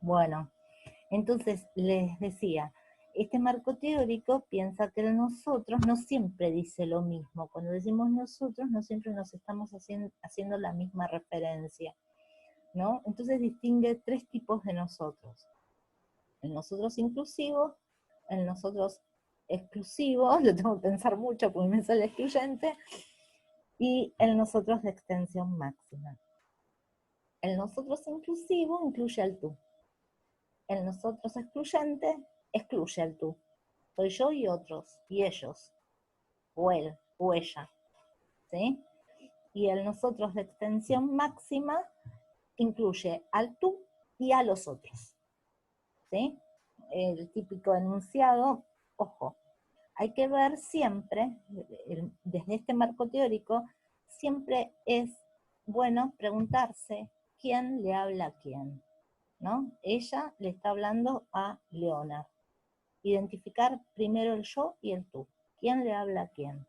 Bueno, entonces les decía, este marco teórico piensa que el nosotros no siempre dice lo mismo. Cuando decimos nosotros, no siempre nos estamos haciendo la misma referencia, ¿no? Entonces distingue tres tipos de nosotros. El nosotros inclusivo, el nosotros exclusivo, lo tengo que pensar mucho porque me sale excluyente, y el nosotros de extensión máxima. El nosotros inclusivo incluye al tú. El nosotros excluyente excluye al tú. Soy yo y otros, y ellos, o él, o ella, ¿sí? Y el nosotros de extensión máxima incluye al tú y a los otros, ¿sí? El típico enunciado, ojo, hay que ver siempre, desde este marco teórico, siempre es bueno preguntarse quién le habla a quién, ¿no? Ella le está hablando a Leonard. Identificar primero el yo y el tú. ¿Quién le habla a quién?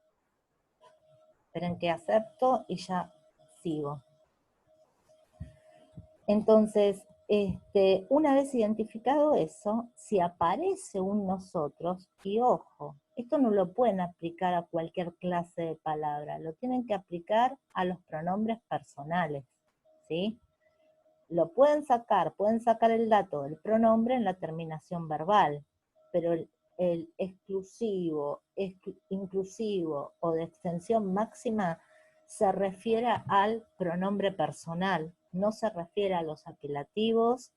Esperen que acepto y ya sigo. Entonces, una vez identificado eso, si aparece un nosotros, y ojo, esto no lo pueden aplicar a cualquier clase de palabra, lo tienen que aplicar a los pronombres personales, ¿sí? Lo pueden sacar el dato del pronombre en la terminación verbal, pero el exclusivo, inclusivo o de extensión máxima se refiere al pronombre personal, no se refiere a los apelativos,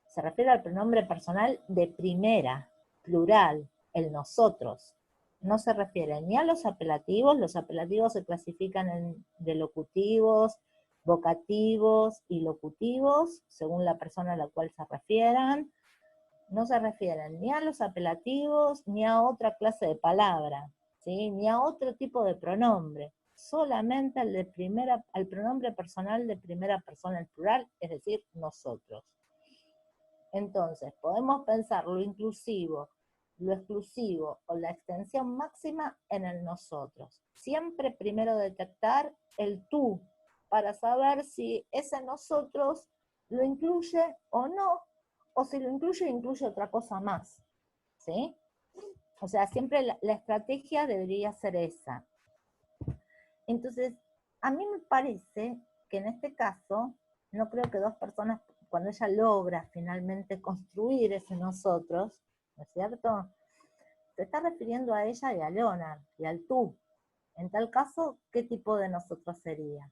se refiere al pronombre personal de primera, plural, el nosotros. No se refiere ni a los apelativos se clasifican en delocutivos, vocativos y locutivos, según la persona a la cual se refieran. No se refieren ni a los apelativos ni a otra clase de palabra, ¿sí? Ni a otro tipo de pronombre, solamente al pronombre personal de primera persona en plural, es decir, nosotros. Entonces, podemos pensar lo inclusivo, lo exclusivo o la extensión máxima en el nosotros. Siempre primero detectar el tú, para saber si ese nosotros lo incluye o no, o si lo incluye otra cosa más, ¿sí? O sea, siempre la estrategia debería ser esa. Entonces, a mí me parece que en este caso, no creo que dos personas, cuando ella logra finalmente construir ese nosotros, ¿no es cierto? Se está refiriendo a ella y a Leonard, y al tú. En tal caso, ¿qué tipo de nosotros sería?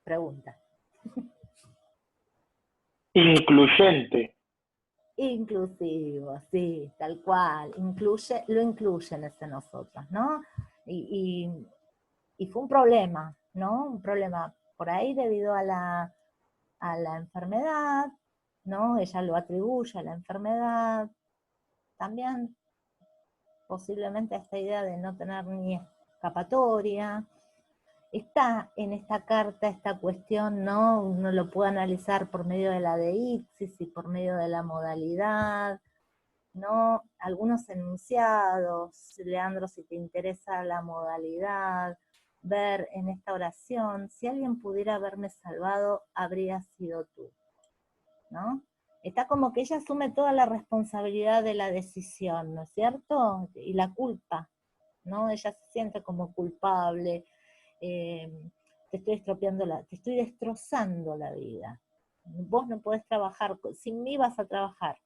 Pregunta. Incluyente. Inclusivo, sí, tal cual. Lo incluye en ese nosotros, ¿no? Y fue un problema, ¿no? Un problema por ahí debido a la enfermedad, ¿no? Ella lo atribuye a la enfermedad. También posiblemente a esta idea de no tener ni escapatoria. Está en esta carta esta cuestión, ¿no? Uno lo puede analizar por medio de la deíxis y por medio de la modalidad, ¿no? Algunos enunciados, Leandro, si te interesa la modalidad, ver en esta oración, si alguien pudiera haberme salvado, habría sido tú, ¿no? Está como que ella asume toda la responsabilidad de la decisión, ¿no es cierto? Y la culpa, ¿no? Ella se siente como culpable, eh, te estoy destrozando la vida. Vos no podés trabajar, sin mí vas a trabajar.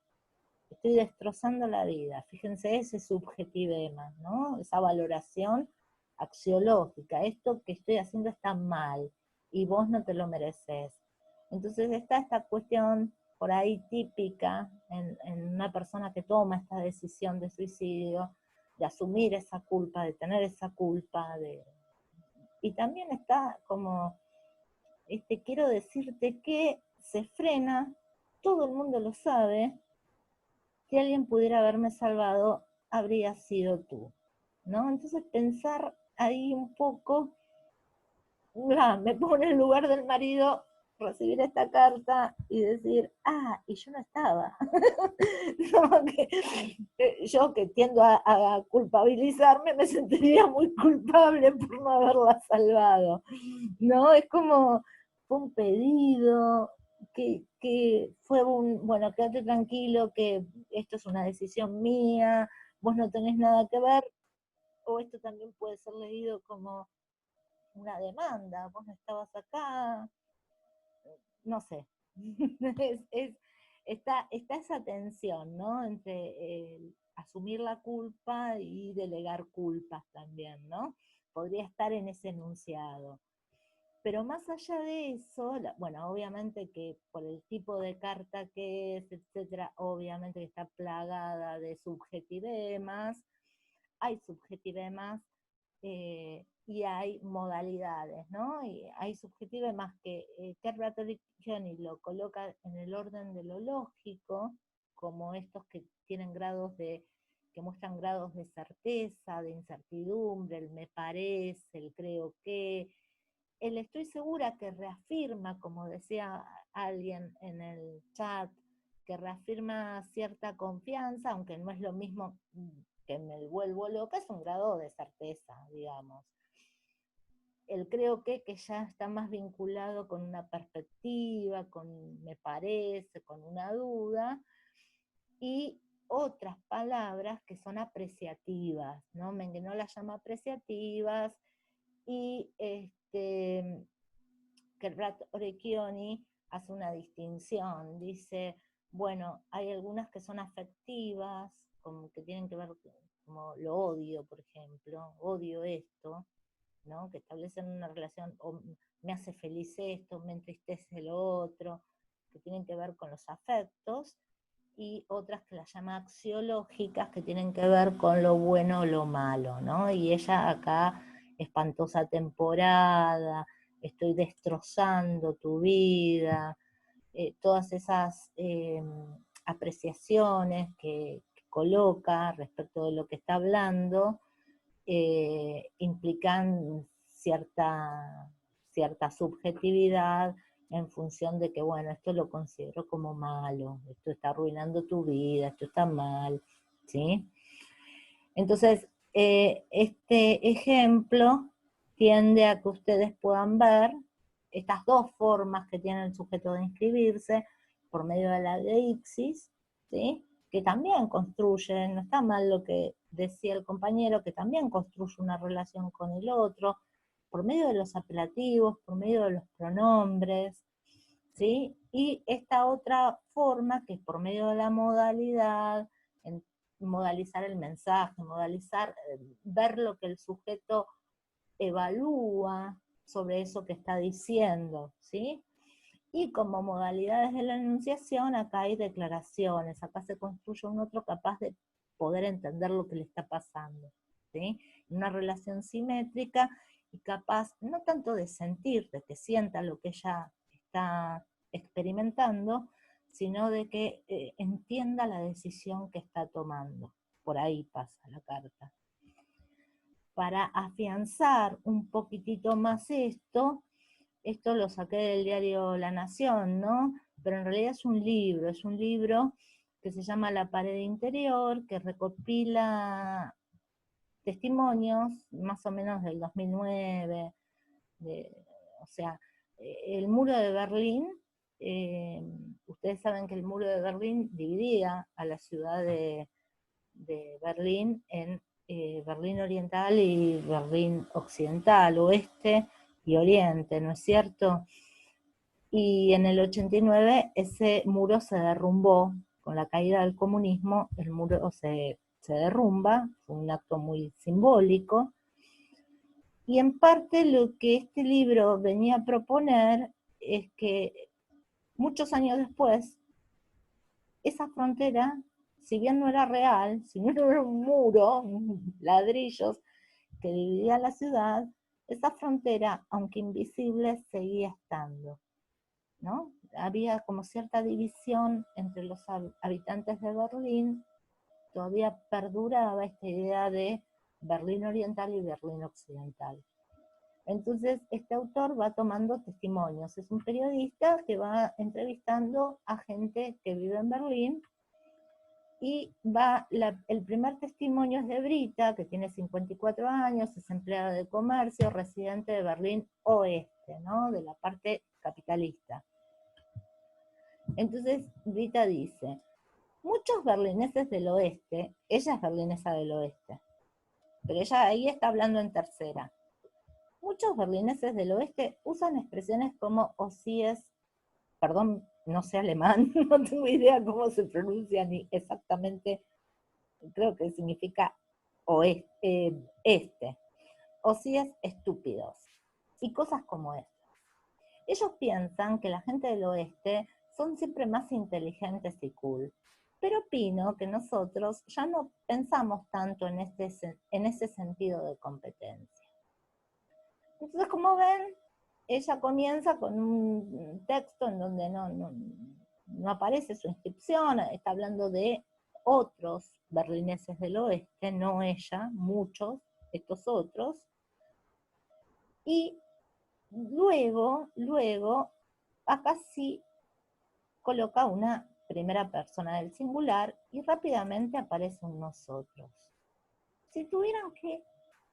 Estoy destrozando la vida. Fíjense ese subjetivema, ¿no? Esa valoración axiológica. Esto que estoy haciendo está mal y vos no te lo mereces. Entonces está esta cuestión por ahí típica en una persona que toma esta decisión de suicidio, de asumir esa culpa, de tener esa culpa, y también está como, quiero decirte que se frena, todo el mundo lo sabe, si alguien pudiera haberme salvado, habría sido tú, ¿no? Entonces pensar ahí un poco, me pongo en el lugar del marido, recibir esta carta y decir, y yo no estaba. No, yo que tiendo a culpabilizarme, me sentiría muy culpable por no haberla salvado. ¿No? Es como, fue un pedido, que fue bueno, quédate tranquilo, que esto es una decisión mía, vos no tenés nada que ver, o esto también puede ser leído como una demanda, vos no estabas acá, no sé. Está esa tensión, ¿no? Entre asumir la culpa y delegar culpas también, ¿no? Podría estar en ese enunciado. Pero más allá de eso, bueno, obviamente que por el tipo de carta que es, etcétera, obviamente que está plagada de subjetivemas, hay subjetivemas y hay modalidades, ¿no? Y hay subjetivemas que Johnny lo coloca en el orden de lo lógico, como estos que tienen que muestran grados de certeza, de incertidumbre, el me parece, el creo que, el estoy segura que reafirma, como decía alguien en el chat, que reafirma cierta confianza, aunque no es lo mismo que me vuelvo loca, es un grado de certeza, digamos. El creo que ya está más vinculado con una perspectiva, con me parece, con una duda, y otras palabras que son apreciativas, ¿no? Menguenó las llama apreciativas, y que Rat Orecchioni hace una distinción, dice, bueno, hay algunas que son afectivas, como que tienen que ver, como lo odio, por ejemplo, odio esto, ¿no? Que establecen una relación, o me hace feliz esto, me entristece lo otro, que tienen que ver con los afectos, y otras que las llama axiológicas, que tienen que ver con lo bueno o lo malo, ¿no? Y ella acá, espantosa temporada, estoy destrozando tu vida, todas esas apreciaciones que coloca respecto de lo que está hablando, implican cierta subjetividad en función de que, bueno, esto lo considero como malo, esto está arruinando tu vida, esto está mal, ¿sí? Entonces, este ejemplo tiende a que ustedes puedan ver estas dos formas que tiene el sujeto de inscribirse por medio de la deixis, ¿sí? Que también construyen, no está mal lo que decía el compañero, que también construye una relación con el otro, por medio de los apelativos, por medio de los pronombres, ¿sí? Y esta otra forma, que es por medio de la modalidad, modalizar el mensaje, ver lo que el sujeto evalúa sobre eso que está diciendo, ¿sí? Y como modalidades de la enunciación, acá hay declaraciones, acá se construye un otro capaz de poder entender lo que le está pasando, ¿sí? Una relación simétrica y capaz, no tanto de sentir, de que sienta lo que ella está experimentando, sino de que entienda la decisión que está tomando. Por ahí pasa la carta. Para afianzar un poquitito más esto lo saqué del diario La Nación, ¿no? Pero en realidad es un libro que se llama La pared interior, que recopila testimonios más o menos del 2009, o sea, el muro de Berlín, ustedes saben que el muro de Berlín dividía a la ciudad de Berlín en Berlín Oriental y Berlín Occidental, Oeste y Oriente, ¿no es cierto? Y en el 89 ese muro se derrumbó, con la caída del comunismo, el muro se derrumba, fue un acto muy simbólico, y en parte lo que este libro venía a proponer es que muchos años después, esa frontera, si bien no era real, si no era un muro, ladrillos que dividía la ciudad, esa frontera, aunque invisible, seguía estando, ¿no? Había como cierta división entre los habitantes de Berlín, todavía perduraba esta idea de Berlín Oriental y Berlín Occidental. Entonces, este autor va tomando testimonios. Es un periodista que va entrevistando a gente que vive en Berlín, y el primer testimonio es de Brita, que tiene 54 años, es empleada de comercio, residente de Berlín Oeste, ¿no? De la parte capitalista. Entonces, Brita dice, muchos berlineses del oeste, ella es berlinesa del oeste, pero ella ahí está hablando en tercera. Muchos berlineses del oeste usan expresiones como osies, perdón, no sé alemán, no tengo idea cómo se pronuncia ni exactamente, creo que significa oeste, osies estúpidos, y cosas como estas. Ellos piensan que la gente del oeste son siempre más inteligentes y cool, pero opino que nosotros ya no pensamos tanto en ese sentido de competencia. Entonces, como ven, ella comienza con un texto en donde no aparece su inscripción, está hablando de otros berlineses del oeste, no ella, muchos, estos otros, y luego, acá sí coloca una primera persona del singular y rápidamente aparece un nosotros. Si tuvieran que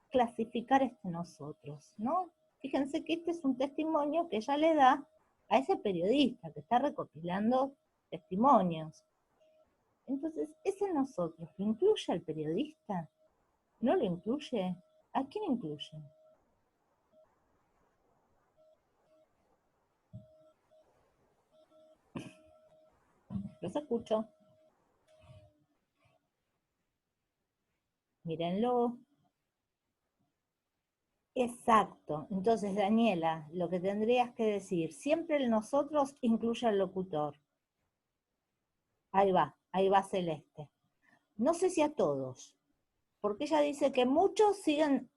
clasificar este nosotros, ¿no? Fíjense que este es un testimonio que ella le da a ese periodista que está recopilando testimonios. Entonces, ese nosotros, ¿lo incluye al periodista? ¿No lo incluye? ¿A quién incluye? Los escucho. Mírenlo. Exacto. Entonces, Daniela, lo que tendrías que decir, siempre el nosotros incluye al locutor. Ahí va Celeste. No sé si a todos, porque ella dice que muchos siguen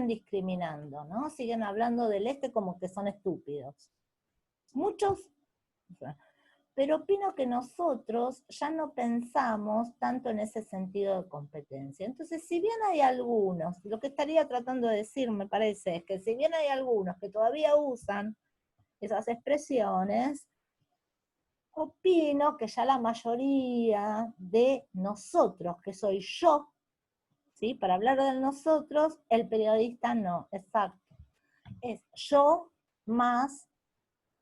discriminando, ¿no? Siguen hablando del este como que son estúpidos. Muchos, pero opino que nosotros ya no pensamos tanto en ese sentido de competencia. Entonces, si bien hay algunos, lo que estaría tratando de decir, me parece, es que si bien hay algunos que todavía usan esas expresiones, opino que ya la mayoría de nosotros, que soy yo, ¿sí? Para hablar de nosotros, el periodista no, exacto. Es yo más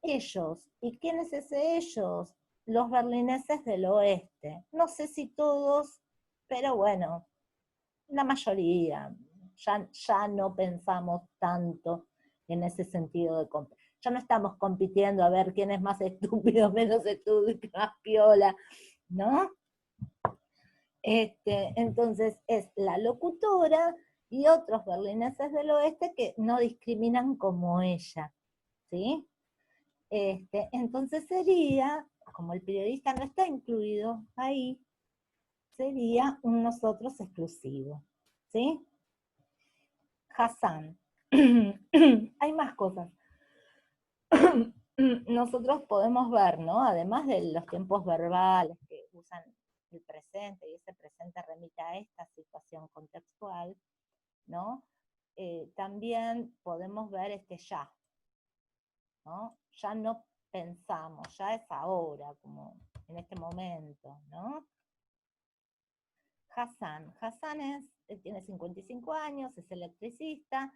ellos. ¿Y quién es ese ellos? Los berlineses del oeste. No sé si todos, pero bueno, la mayoría. Ya no pensamos tanto en ese sentido de ya no estamos compitiendo a ver quién es más estúpido, menos estúpido, más piola, ¿no? Entonces es la locutora y otros berlineses del oeste que no discriminan como ella, ¿sí? Entonces sería, como el periodista no está incluido ahí, sería un nosotros exclusivo, ¿sí? Hassan. Hay más cosas. Nosotros podemos ver, ¿no? Además de los tiempos verbales que usan el presente, y ese presente remite a esta situación contextual, ¿no? También podemos ver este ya, ¿no? Ya no pensamos, ya es ahora, como en este momento, ¿no? Hassan tiene 55 años, es electricista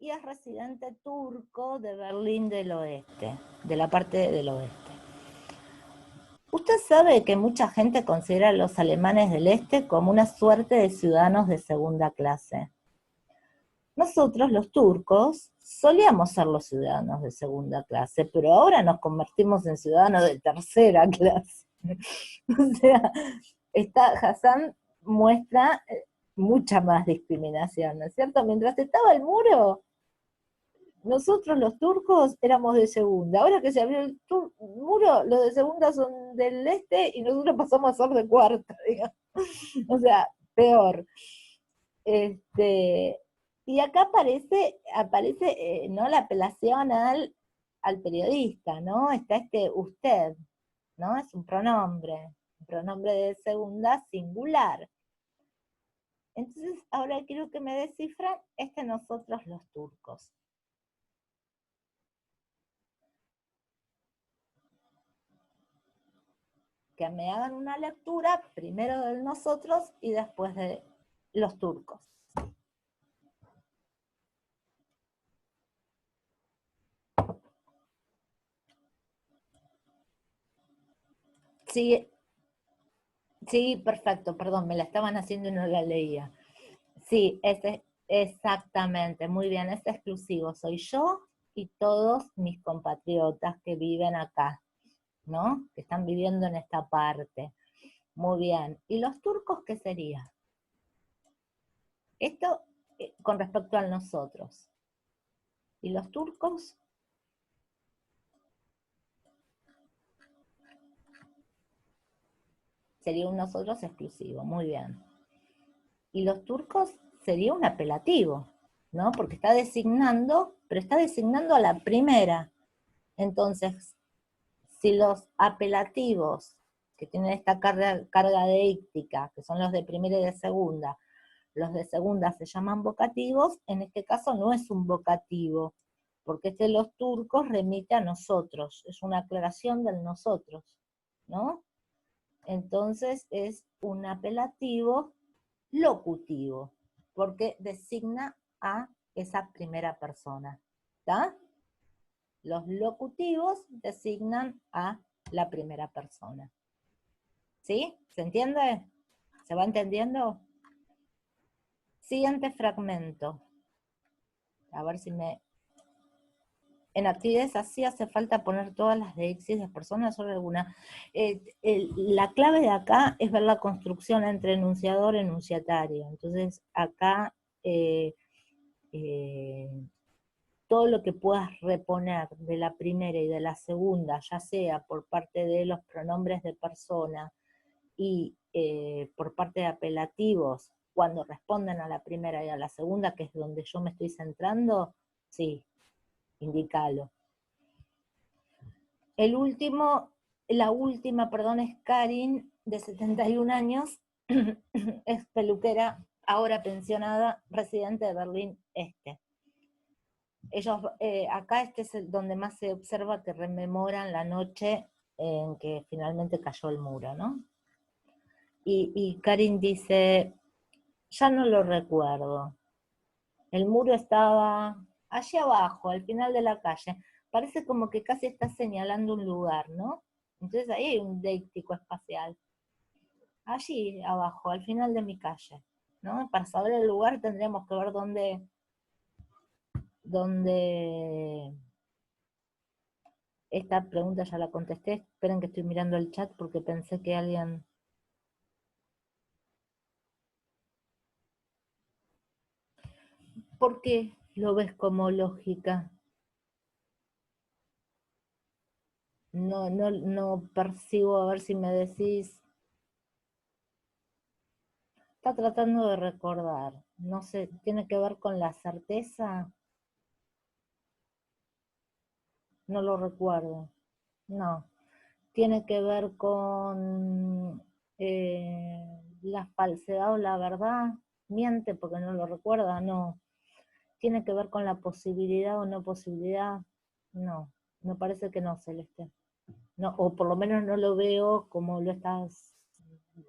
y es residente turco de Berlín del Oeste, de la parte del oeste. Usted sabe que mucha gente considera a los alemanes del este como una suerte de ciudadanos de segunda clase. Nosotros, los turcos, solíamos ser los ciudadanos de segunda clase, pero ahora nos convertimos en ciudadanos de tercera clase. O sea, Hassan muestra mucha más discriminación, ¿no es cierto? Mientras estaba el muro, nosotros los turcos éramos de segunda. Ahora que se abrió el muro, los de segunda son del este y nosotros pasamos a ser de cuarta, digamos. O sea, peor. Y acá aparece ¿no? La apelación al periodista, ¿no? Está usted, ¿no? Es un pronombre de segunda singular. Entonces, ahora quiero que me descifren nosotros los turcos. que me hagan una lectura primero de nosotros y después de los turcos. Sí, sí, perfecto, perdón, me la estaban haciendo y no la leía. Sí, exactamente, muy bien, es exclusivo, soy yo y todos mis compatriotas que viven acá, ¿no? Que están viviendo en esta parte. Muy bien. ¿Y los turcos qué sería? Esto con respecto a nosotros. ¿Y los turcos? Sería un nosotros exclusivo, muy bien. Y los turcos sería un apelativo, ¿no? Porque está designando, pero está designando a la primera. Entonces, si los apelativos que tienen esta carga deíctica, que son los de primera y de segunda, los de segunda se llaman vocativos, en este caso no es un vocativo, porque este de los turcos remite a nosotros, es una aclaración del nosotros, ¿no? Entonces es un apelativo locutivo, porque designa a esa primera persona, ¿está? Los locutivos designan a la primera persona. ¿Sí? ¿Se entiende? ¿Se va entendiendo? Siguiente fragmento. A ver si me... En actividades así hace falta poner todas las deixis de personas, solo alguna. La clave de acá es ver la construcción entre enunciador y enunciatario. Entonces, acá todo lo que puedas reponer de la primera y de la segunda, ya sea por parte de los pronombres de persona y por parte de apelativos, cuando responden a la primera y a la segunda, que es donde yo me estoy centrando, sí, indícalo. La última, perdón, es Karin, de 71 años, es peluquera, ahora pensionada, residente de Berlín Este. Ellos, acá este es donde más se observa que rememoran la noche en que finalmente cayó el muro, ¿no? Y Karin dice, ya no lo recuerdo. El muro estaba allí abajo, al final de la calle. Parece como que casi está señalando un lugar, ¿no? Entonces ahí hay un déctico espacial. Allí abajo, al final de mi calle, ¿no? Para saber el lugar tendríamos que ver dónde... Esta pregunta ya la contesté. Esperen que estoy mirando el chat porque pensé que alguien... ¿Por qué lo ves como lógica? No percibo, a ver si me decís. Está tratando de recordar. No sé, ¿tiene que ver con la certeza? No lo recuerdo. No. ¿Tiene que ver con la falsedad o la verdad? ¿Miente porque no lo recuerda? No. ¿Tiene que ver con la posibilidad o no posibilidad? No. Me parece que no, Celeste. No, o por lo menos no lo veo como lo estás,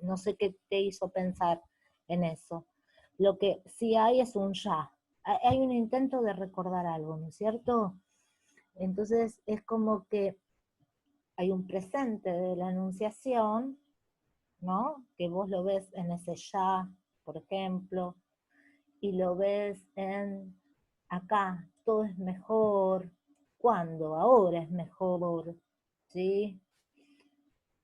no sé qué te hizo pensar en eso. Lo que sí hay es un ya. Hay un intento de recordar algo, ¿no es cierto? Entonces es como que hay un presente de la enunciación, ¿no? Que vos lo ves en ese ya, por ejemplo, y lo ves en acá, todo es mejor, ¿cuándo? Ahora es mejor, ¿sí?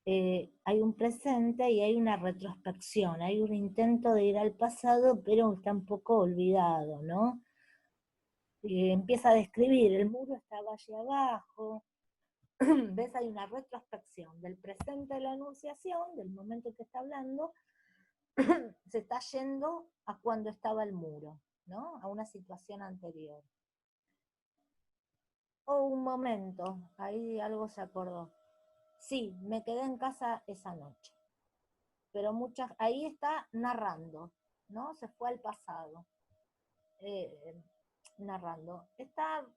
Hay un presente y hay una retrospección, hay un intento de ir al pasado, pero está un poco olvidado, ¿no? Empieza a describir, el muro estaba allí abajo, ves, hay una retrospección del presente de la enunciación, del momento que está hablando, se está yendo a cuando estaba el muro, ¿no? A una situación anterior. Oh, un momento, ahí algo se acordó. Sí, me quedé en casa esa noche. Pero ahí está narrando, ¿no? Se fue al pasado, narrando. Está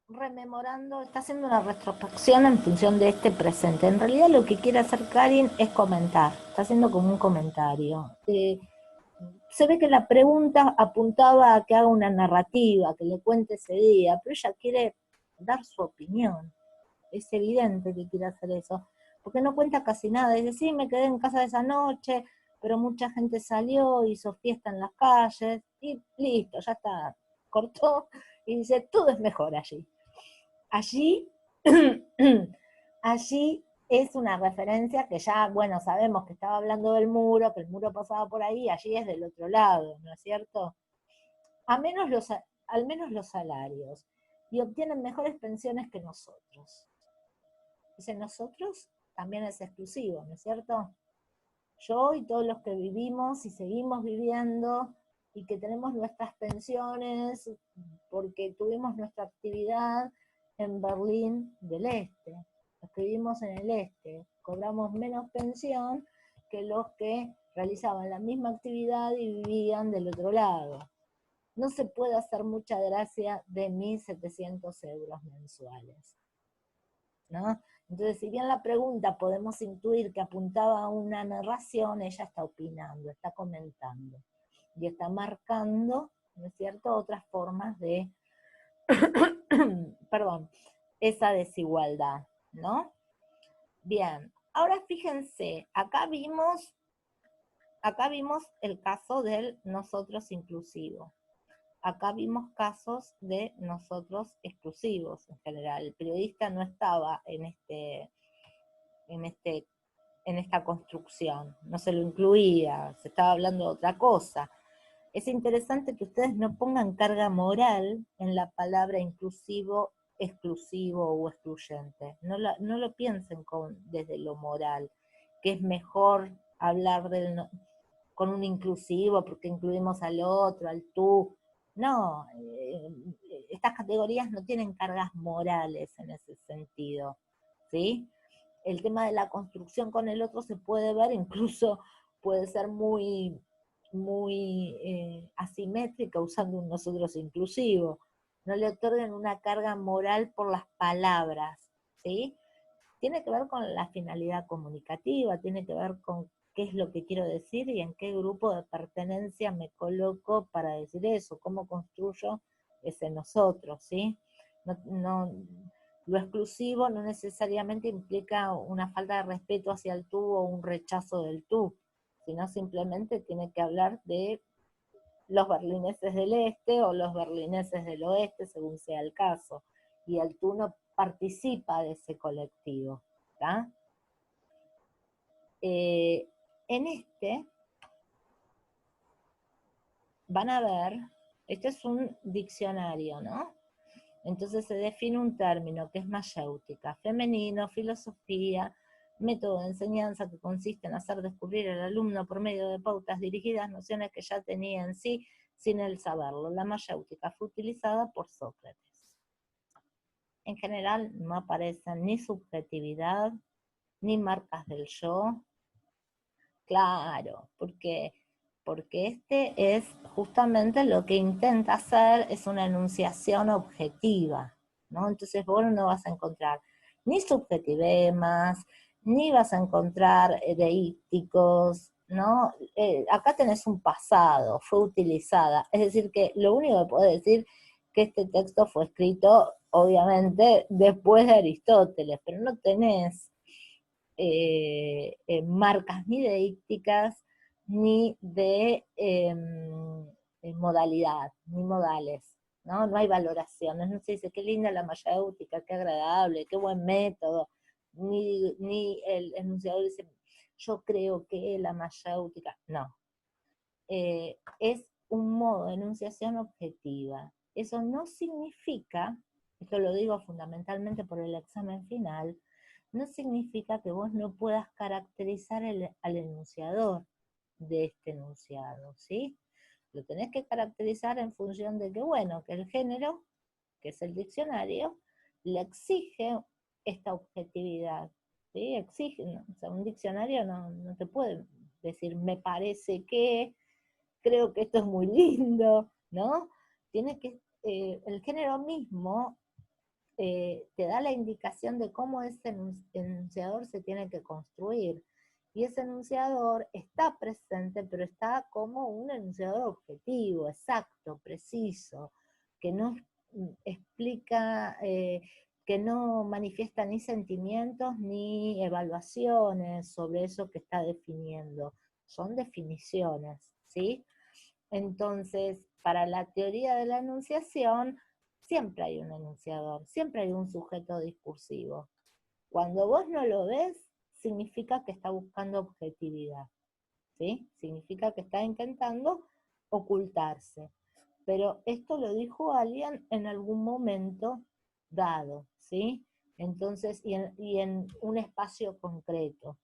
rememorando, está haciendo una retrospección en función de este presente. En realidad lo que quiere hacer Karin es comentar, está haciendo como un comentario. Se ve que la pregunta apuntaba a que haga una narrativa, que le cuente ese día, pero ella quiere dar su opinión. Es evidente que quiere hacer eso, porque no cuenta casi nada. Dice, sí, me quedé en casa esa noche, pero mucha gente salió, hizo fiesta en las calles, y listo, ya está, cortó, y dice, todo es mejor allí. Allí, allí es una referencia que ya, bueno, sabemos que estaba hablando del muro, que el muro pasaba por ahí, allí es del otro lado, ¿no es cierto? Al menos los salarios, y obtienen mejores pensiones que nosotros. Ese nosotros también es exclusivo, ¿no es cierto? Yo y todos los que vivimos y seguimos viviendo y que tenemos nuestras pensiones porque tuvimos nuestra actividad en Berlín del Este. Los que vivimos en el Este cobramos menos pensión que los que realizaban la misma actividad y vivían del otro lado. No se puede hacer mucha gracia de 1.700 euros mensuales, ¿no? Entonces, si bien la pregunta podemos intuir que apuntaba a una narración, ella está opinando, está comentando y está marcando, ¿no es cierto?, otras formas de, perdón, esa desigualdad, ¿no? Bien, ahora fíjense, acá vimos el caso del nosotros inclusivo. Acá vimos casos de nosotros exclusivos en general. El periodista no estaba en esta construcción, no se lo incluía, se estaba hablando de otra cosa. Es interesante que ustedes no pongan carga moral en la palabra inclusivo, exclusivo o excluyente. No lo piensen desde lo moral, que es mejor hablar con un inclusivo porque incluimos al otro, al tú. No, estas categorías no tienen cargas morales en ese sentido, ¿sí? El tema de la construcción con el otro se puede ver, incluso puede ser muy asimétrica usando un nosotros inclusivo. No le otorguen una carga moral por las palabras, ¿sí? Tiene que ver con la finalidad comunicativa, tiene que ver con qué es lo que quiero decir y en qué grupo de pertenencia me coloco para decir eso, cómo construyo ese nosotros, ¿sí? Lo exclusivo no necesariamente implica una falta de respeto hacia el tú o un rechazo del tú, sino simplemente tiene que hablar de los berlineses del este o los berlineses del oeste, según sea el caso. Y el tú no participa de ese colectivo. ¿Tá? En van a ver, este es un diccionario, ¿no? Entonces se define un término que es mayéutica, femenino, filosofía, método de enseñanza que consiste en hacer descubrir al alumno por medio de pautas dirigidas nociones que ya tenía en sí sin él saberlo. La mayéutica fue utilizada por Sócrates. En general no aparecen ni subjetividad, ni marcas del yo. Claro, porque este es justamente lo que intenta hacer, es una enunciación objetiva, ¿no? Entonces vos no vas a encontrar ni subjetivemas, ni vas a encontrar deícticos, ¿no? Acá tenés un pasado, fue utilizada, es decir que lo único que puedo decir que este texto fue escrito, obviamente, después de Aristóteles, pero no tenés marcas ni deícticas, ni de modalidad, ni modales, ¿no? No hay valoraciones, no se dice qué linda la mayéutica, qué agradable, qué buen método, ni el enunciador dice yo creo que la mayéutica, no. Es un modo de enunciación objetiva. Eso no significa, esto lo digo fundamentalmente por el examen final, no significa que vos no puedas caracterizar al enunciador de este enunciado, ¿sí? Lo tenés que caracterizar en función de que, bueno, que el género, que es el diccionario, le exige esta objetividad, ¿sí? Exige, ¿no? O sea, un diccionario no te puede decir, me parece que, creo que esto es muy lindo, ¿no? Tiene que, el género mismo te da la indicación de cómo ese enunciador se tiene que construir. Y ese enunciador está presente, pero está como un enunciador objetivo, exacto, preciso, que no explica, que no manifiesta ni sentimientos ni evaluaciones sobre eso que está definiendo. Son definiciones, ¿sí? Entonces, para la teoría de la enunciación, siempre hay un enunciador, siempre hay un sujeto discursivo. Cuando vos no lo ves, significa que está buscando objetividad, ¿sí? Significa que está intentando ocultarse. Pero esto lo dijo alguien en algún momento dado, ¿sí? Entonces, y en un espacio concreto.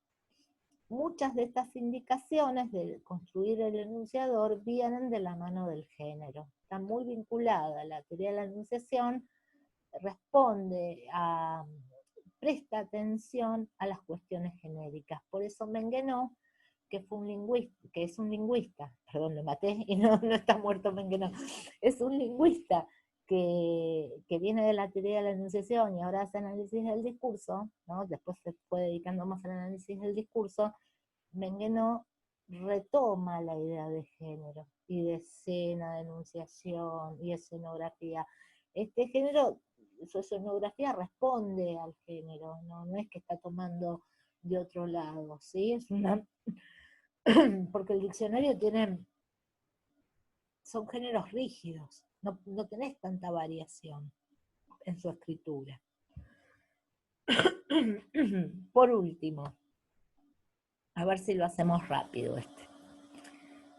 Muchas de estas indicaciones de construir el enunciador vienen de la mano del género. Está muy vinculada a la teoría de la enunciación, presta atención a las cuestiones genéricas. Por eso Menguenó, que es un lingüista, perdón, lo maté y no está muerto Menguenó, es un lingüista que viene de la teoría de la enunciación y ahora hace análisis del discurso, ¿no? Después se fue dedicando más al análisis del discurso. Menguenó retoma la idea de género y de escena, de enunciación y escenografía. Este género, su escenografía responde al género, no es que está tomando de otro lado, ¿sí? Es una porque el diccionario son géneros rígidos, no tenés tanta variación en su escritura. Por último, a ver si lo hacemos rápido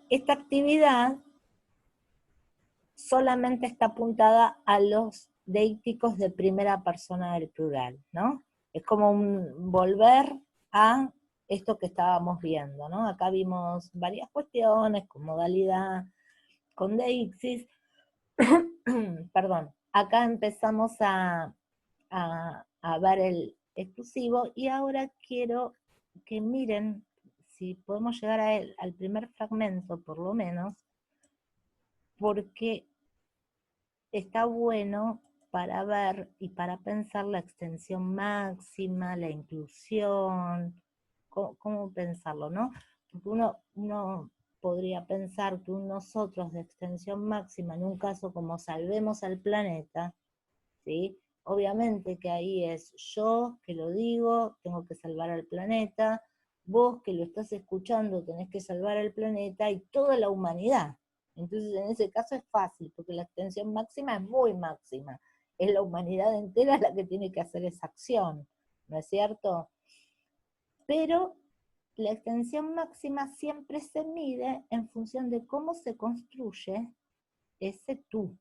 Esta actividad solamente está apuntada a los deíticos de primera persona del plural, ¿no? Es como un volver a esto que estábamos viendo, ¿no? Acá vimos varias cuestiones con modalidad, con deixis, perdón, acá empezamos a ver el exclusivo y ahora quiero que miren si podemos llegar al primer fragmento por lo menos, porque está bueno para ver y para pensar la extensión máxima, la inclusión, cómo pensarlo, ¿no? Porque uno podría pensar que un nosotros de extensión máxima, en un caso como salvemos al planeta, ¿sí? Obviamente que ahí es yo que lo digo, tengo que salvar al planeta, vos que lo estás escuchando tenés que salvar al planeta y toda la humanidad. Entonces en ese caso es fácil, porque la extensión máxima es muy máxima. Es la humanidad entera la que tiene que hacer esa acción, ¿no es cierto? Pero la extensión máxima siempre se mide en función de cómo se construye ese tú,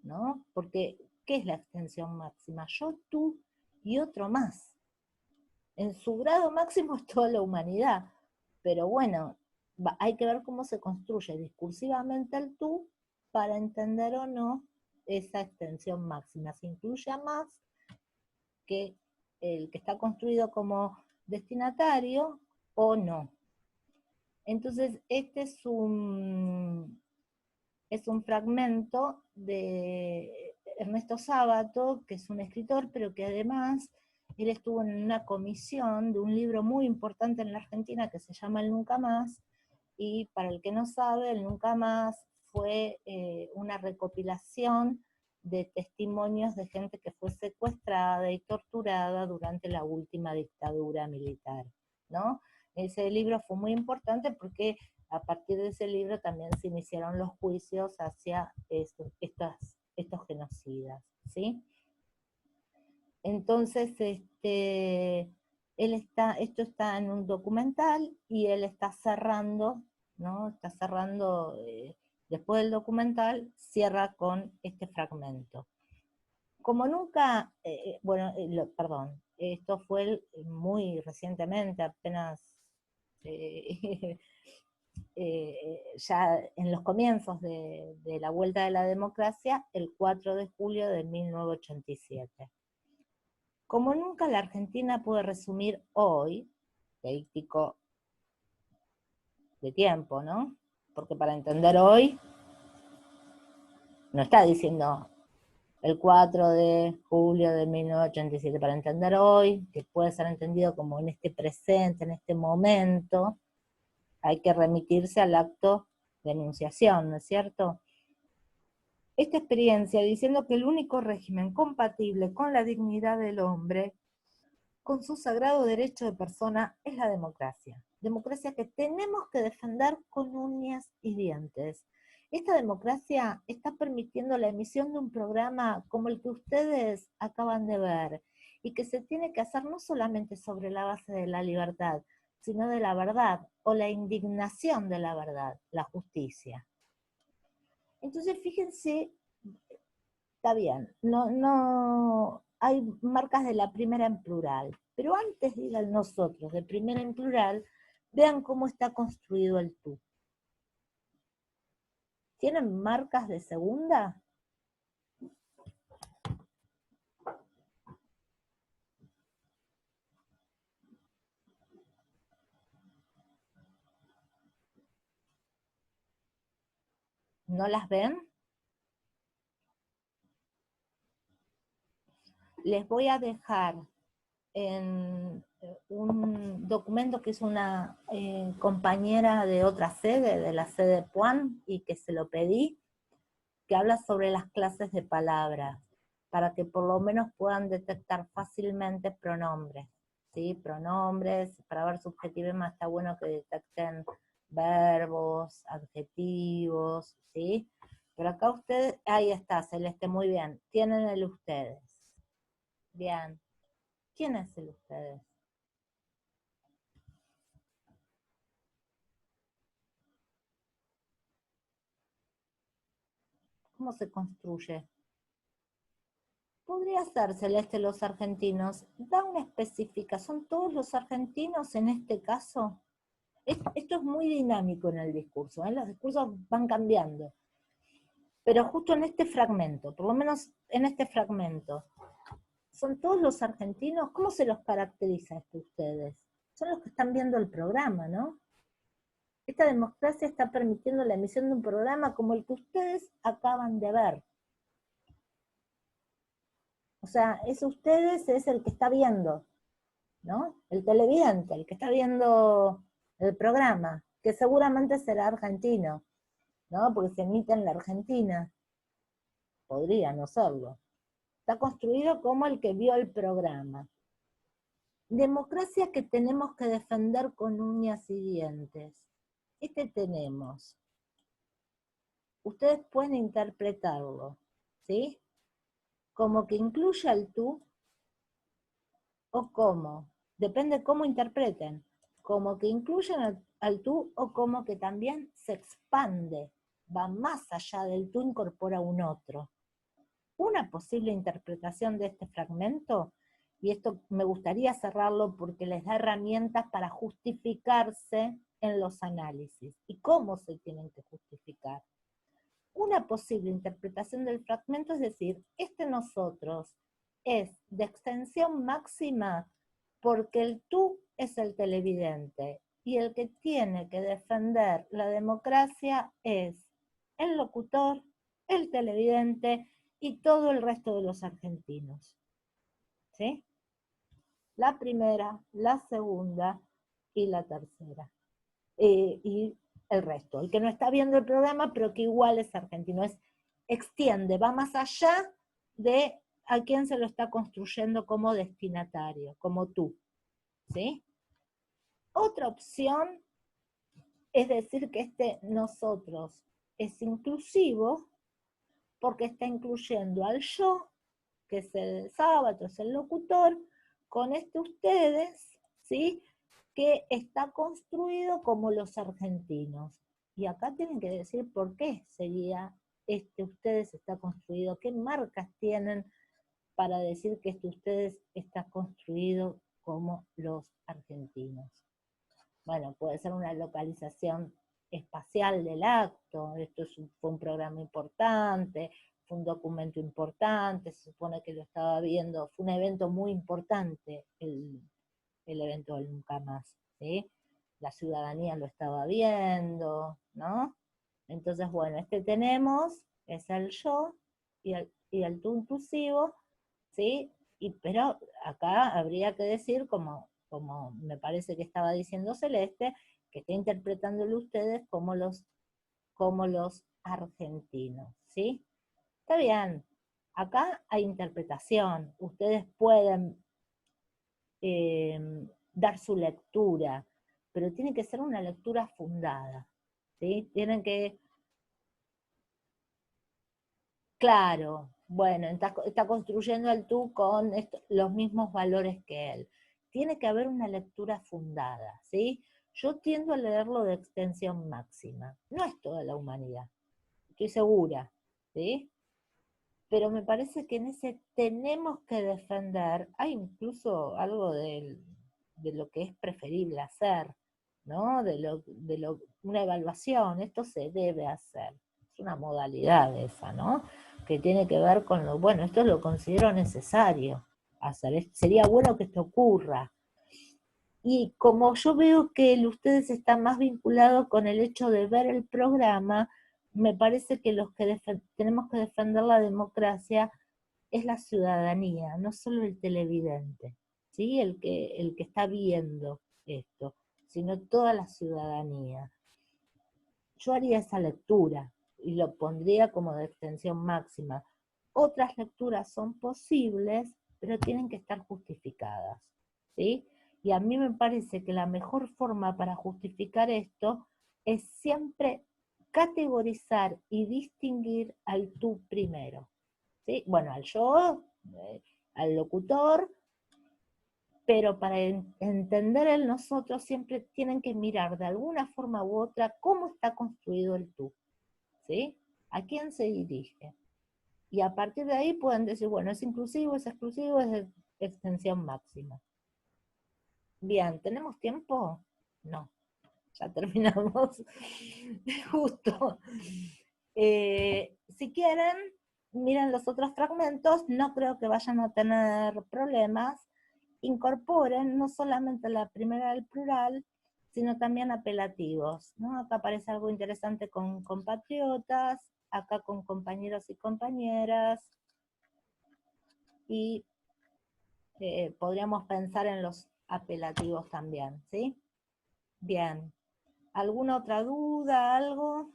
¿no? Porque, ¿qué es la extensión máxima? Yo, tú y otro más. En su grado máximo es toda la humanidad, pero bueno, hay que ver cómo se construye discursivamente el tú para entender o no esa extensión máxima. Se incluye a más que el que está construido como destinatario o no. Entonces, este es un fragmento de Ernesto Sábato, que es un escritor, pero que además él estuvo en una comisión de un libro muy importante en la Argentina que se llama El Nunca Más, y para el que no sabe, El Nunca Más fue una recopilación de testimonios de gente que fue secuestrada y torturada durante la última dictadura militar, ¿no? Ese libro fue muy importante porque a partir de ese libro también se iniciaron los juicios hacia estos genocidas, ¿sí? Entonces, esto está en un documental y él está cerrando, ¿no? Está cerrando, después del documental, cierra con este fragmento. Como nunca, perdón, esto fue muy recientemente, apenas ya en los comienzos de la vuelta de la democracia, el 4 de julio de 1987. Como nunca la Argentina puede resumir hoy, político de tiempo, ¿no? Porque para entender hoy, no está diciendo el 4 de julio de 1987, para entender hoy, que puede ser entendido como en este presente, en este momento, hay que remitirse al acto de enunciación, ¿no es cierto? Esta experiencia diciendo que el único régimen compatible con la dignidad del hombre, con su sagrado derecho de persona, es la democracia. Democracia que tenemos que defender con uñas y dientes. Esta democracia está permitiendo la emisión de un programa como el que ustedes acaban de ver, y que se tiene que hacer no solamente sobre la base de la libertad, sino de la verdad, o la indignación de la verdad, la justicia. Entonces, fíjense, está bien, no hay marcas de la primera en plural, pero antes de ir al nosotros, de primera en plural, vean cómo está construido el tú. ¿Tienen marcas de segunda? ¿No las ven? Les voy a dejar en un documento que es una compañera de otra sede, de la sede Puan, y que se lo pedí, que habla sobre las clases de palabras, para que por lo menos puedan detectar fácilmente pronombres, ¿sí? Pronombres, para ver subjetivismo está bueno que detecten verbos, adjetivos, ¿sí? Pero acá ustedes, ahí está, Celeste, muy bien, tienen el ustedes. Bien, ¿quién es el ustedes? ¿Cómo se construye? Podría ser, Celeste, los argentinos. Da una específica, ¿son todos los argentinos en este caso? Esto es muy dinámico en el discurso, ¿eh? Los discursos van cambiando. Pero justo en este fragmento, por lo menos en este fragmento, ¿son todos los argentinos? ¿Cómo se los caracteriza esto a ustedes? Son los que están viendo el programa, ¿no? Esta democracia está permitiendo la emisión de un programa como el que ustedes acaban de ver. O sea, ustedes es el que está viendo, ¿no? El televidente, el que está viendo el programa, que seguramente será argentino, ¿no? Porque se emite en la Argentina. Podría no serlo. Está construido como el que vio el programa. Democracia que tenemos que defender con uñas y dientes. Este tenemos. Ustedes pueden interpretarlo, ¿sí? Como que incluye al tú, o como, depende cómo interpreten, como que incluyen al tú, o como que también se expande, va más allá del tú, incorpora un otro. Una posible interpretación de este fragmento, y esto me gustaría cerrarlo porque les da herramientas para justificarse en los análisis, y cómo se tienen que justificar. Una posible interpretación del fragmento es decir, este nosotros es de extensión máxima porque el tú es el televidente, y el que tiene que defender la democracia es el locutor, el televidente y todo el resto de los argentinos. ¿Sí? La primera, la segunda y la tercera. Y el resto, el que no está viendo el programa, pero que igual es argentino, extiende, va más allá de a quién se lo está construyendo como destinatario, como tú, ¿sí? Otra opción es decir que este nosotros es inclusivo porque está incluyendo al yo, que es el sábado, es el locutor, con este ustedes, ¿sí? Que está construido como los argentinos. Y acá tienen que decir por qué sería ustedes está construido, qué marcas tienen para decir que ustedes está construido como los argentinos. Bueno, puede ser una localización espacial del acto, fue un programa importante, fue un documento importante, se supone que lo estaba viendo, fue un evento muy importante el evento del Nunca Más, ¿sí? La ciudadanía lo estaba viendo, ¿no? Entonces, bueno, tenemos, es el yo, y y el tú inclusivo, ¿sí? Pero acá habría que decir, como me parece que estaba diciendo Celeste, que está interpretándolo ustedes como los argentinos, ¿sí? Está bien, acá hay interpretación, ustedes pueden dar su lectura, pero tiene que ser una lectura fundada, ¿sí? Tienen que, claro, bueno, está construyendo el tú con los mismos valores que él. Tiene que haber una lectura fundada, ¿sí? Yo tiendo a leerlo de extensión máxima. No es toda la humanidad, estoy segura, ¿sí? Pero me parece que en ese tenemos que defender, hay incluso algo de lo que es preferible hacer, ¿no? Una evaluación, esto se debe hacer, es una modalidad esa, ¿no? Que tiene que ver con lo, bueno, esto lo considero necesario hacer, sería bueno que esto ocurra. Y como yo veo que ustedes están más vinculados con el hecho de ver el programa, me parece que los que tenemos que defender la democracia es la ciudadanía, no solo el televidente, ¿sí? El que está viendo esto, sino toda la ciudadanía. Yo haría esa lectura y lo pondría como de extensión máxima. Otras lecturas son posibles, pero tienen que estar justificadas, ¿sí? Y a mí me parece que la mejor forma para justificar esto es siempre categorizar y distinguir al tú primero, ¿sí? Bueno, al yo, al locutor, pero para entender el nosotros siempre tienen que mirar de alguna forma u otra cómo está construido el tú, ¿sí? ¿A quién se dirige? Y a partir de ahí pueden decir, bueno, es inclusivo, es exclusivo, es de extensión máxima. Bien, ¿tenemos tiempo? No, ya terminamos justo. Si quieren, miren los otros fragmentos, no creo que vayan a tener problemas. Incorporen no solamente la primera del plural, sino también apelativos, ¿no? Acá aparece algo interesante con compatriotas, acá con compañeros y compañeras, y podríamos pensar en los apelativos también, ¿sí? Bien. ¿Alguna otra duda, algo?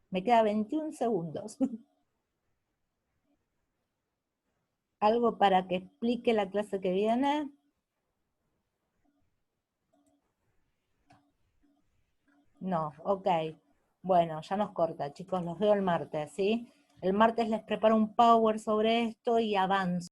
Me queda 21 segundos. ¿Algo para que explique la clase que viene? No, ok. Bueno, ya nos corta, chicos, los veo el martes, ¿sí? El martes les preparo un power sobre esto y avanzo.